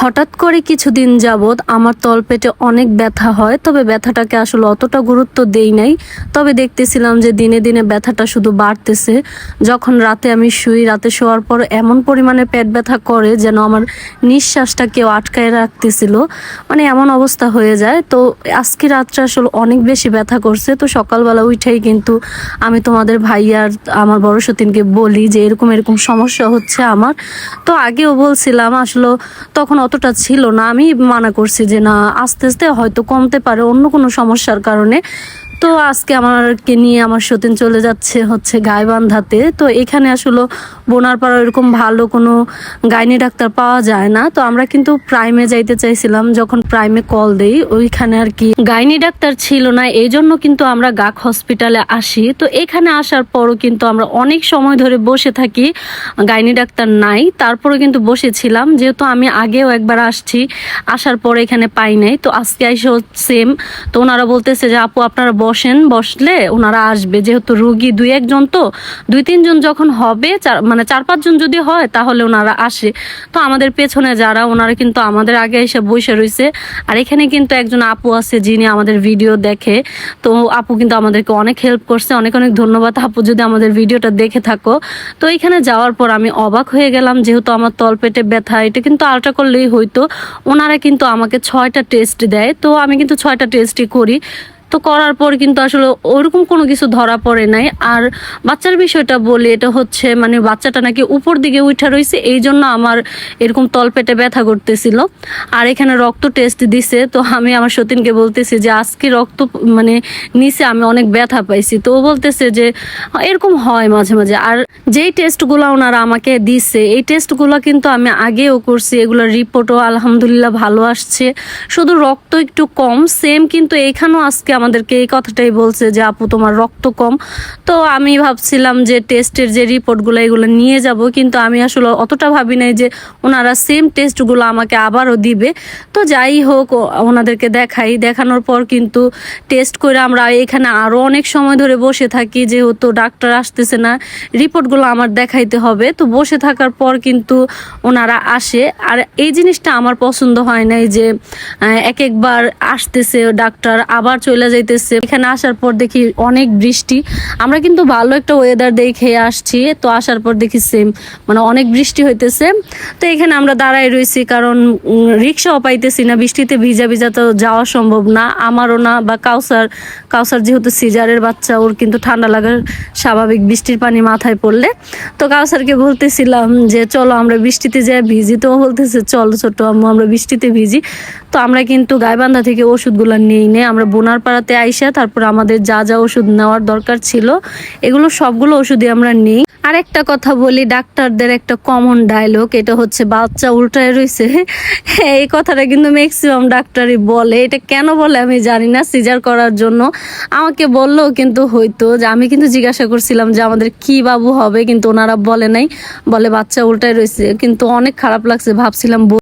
হঠাৎ করে কিছুদিন যাবৎ আমার তলপেটে অনেক ব্যথা হয়, তবে ব্যথাটাকে আসলে অতটা গুরুত্ব দেই নাই। তবে দেখতেছিলাম যে দিনে দিনে ব্যথাটা শুধু বাড়তেছে। যখন রাতে আমি শুই, রাতে শোয়ার পর এমন পরিমাণে পেট ব্যথা করে যেন আমার নিঃশ্বাসটা কেউ আটকায় রাখতেছিল, মানে এমন অবস্থা হয়ে যায়। তো আজকে রাত্রে আসলে অনেক বেশি ব্যথা করছে। তো সকালবেলা উঠেই কিন্তু আমি তোমাদের ভাইয়ার আমার বড় সতীনকে বলি যে এরকম এরকম সমস্যা হচ্ছে আমার। তো আগেও বলছিলাম, আসলে তখন অতটা ছিল না, আমি মানা করছি যে না, আস্তে আস্তে হয়তো কমতে পারে অন্য কোনো সমস্যার কারণে। তো আজকে আমাকে নিয়ে আমার সতীন চলে যাচ্ছে হচ্ছে গাইবান্ধাতে। তো এখানে আসলে বোনারপাড়া এরকম ভালো কোনো গাইনি ডাক্তার পাওয়া যায় না। তো আমরা কিন্তু প্রাইমে যাইতে চাইছিলাম, যখন প্রাইমে কল দেই ওইখানে আর কি গাইনি ডাক্তার ছিল না, এই জন্য কিন্তু আমরা গাক হসপিটালে আসি। তো এখানে আসার পরও কিন্তু আমরা অনেক সময় ধরে বসে থাকি, গাইনি ডাক্তার নাই। তারপরে কিন্তু বসেছিলাম, যেহেতু আমি আগেও একবার আসছি, আসার পরে এখানে পাই নাই। তো আজকে এসে সেম। তো ওনারা বলতেছে যে আপু আপনারা বসেন, বসলে ওনারা আসবে, যেহেতু রুগী দুই একজন, তো দুই তিনজন যখন হবে, মানে 4-5 জন যদি হয় তাহলে ওনারা আসে। তো আমাদের পেছনে যারা, ওনারা কিন্তু আমাদের আগে এসে বসে রয়েছে। আর এখানে কিন্তু একজন আপু আছে যিনি আমাদের ভিডিও দেখে। তো আপু কিন্তু আমাদেরকে অনেক হেল্প করছে, অনেক অনেক ধন্যবাদ আপু যদি আমাদের ভিডিওটা দেখে থাকো। তো এখানে যাওয়ার পর আমি অবাক হয়ে গেলাম, যেহেতু আমার তলপেটে ব্যথা, এটা কিন্তু আলট্রা করলেই হইতো। ওনারা কিন্তু আমাকে 6টা টেস্ট দেয়, তো আমি কিন্তু 6টা টেস্টই করি। তো করার পর কিন্তু আসলে ওরকম কোনো কিছু ধরা পড়ে নাই। আর বাচ্চার বিষয়টা বলি, এটা হচ্ছে মানে বাচ্চাটা নাকি উপর দিকে উঠা রয়েছে, এই জন্য আমার এরকম তলপেটে ব্যথা করতেছিল। আর এখানে রক্ত টেস্ট দিছে। তো আমি আমার সতীনকে বলতেছি যে আজকে রক্ত মানে নিচে আমি অনেক ব্যথা পাইছি। তো ও বলতেছে যে এরকম হয় মাঝে মাঝে। আর যেই টেস্টগুলো ওনারা আমাকে দিছে, এই টেস্টগুলো কিন্তু আমি আগেও করছি, এগুলোর রিপোর্টও আলহামদুলিল্লাহ ভালো আসছে, শুধু রক্ত একটু কম। সেম কিন্তু এইখানেও আজকে আমাদেরকে এই কথাটাই বলছে যে আপু তোমার রক্ত কম। তো আমি ভাবছিলাম যে টেস্টের যে রিপোর্টগুলো এগুলো নিয়ে যাব, কিন্তু আমি আসলে অতটা ভাবি নাই যে ওনারা সেম টেস্টগুলো আমাকে আবারও দিবে। তো যাই হোক, ওনাদেরকে দেখাই, দেখানোর পর কিন্তু টেস্ট করে আমরা এখানে আরও অনেক সময় ধরে বসে থাকি, যেহেতু ডাক্তার আসতেছে না, রিপোর্টগুলো আমার দেখাইতে হবে। তো বসে থাকার পর কিন্তু ওনারা আসে। আর এই জিনিসটা আমার পছন্দ হয় নাই যে একবার আসতেছে ডাক্তার আবার চলে যাইতেছে। এখানে আসার পর দেখি অনেক বৃষ্টি, আমরা কিন্তু ভালো একটা ওয়েদার দেখে আসছি, তো আসার পর দেখি সেম মানে অনেক বৃষ্টি হইতেছে। তো এখানে আমরা দাঁড়াই রয়েছি, কারণ রিক্সাও পাইতেছি না, বৃষ্টিতে ভিজা ভিজা তো যাওয়া সম্ভব না আমারও না, বা কাউসার যেহেতু সিজারের বাচ্চা, ওর কিন্তু ঠান্ডা লাগার স্বাভাবিক বৃষ্টির পানি মাথায় পড়লে। তো কাউসারকে বলতেছিলাম যে চলো আমরা বৃষ্টিতে যাই ভিজি, তো বলতেছে চলো ছোট আম্মু আমরা বৃষ্টিতে ভিজি। তো আমরা কিন্তু গাইবান্ধা থেকে ওষুধগুলো নিয়ে আমরা বোনারপাড়াতে আইসা তারপর আমাদের যা যা ওষুধ নেওয়ার দরকার ছিল এগুলো সবগুলো ওষুধই আমরা নিই। আর একটা কথা বলি, ডাক্তারদের একটা কমন ডায়লগ, এটা হচ্ছে বাচ্চা উল্টায় রয়েছে। এই কথাটা কিন্তু ম্যাক্সিমাম ডাক্তারই বলে। এটা কেন বলে আমি জানি না, সিজার করার জন্য আমাকে বললেও কিন্তু হয়তো, যে আমি কিন্তু জিজ্ঞাসা করছিলাম যে আমাদের কি বাবু হবে, কিন্তু ওনারা বলে নাই, বলে বাচ্চা উল্টায় রয়েছে। কিন্তু অনেক খারাপ লাগছে, ভাবছিলাম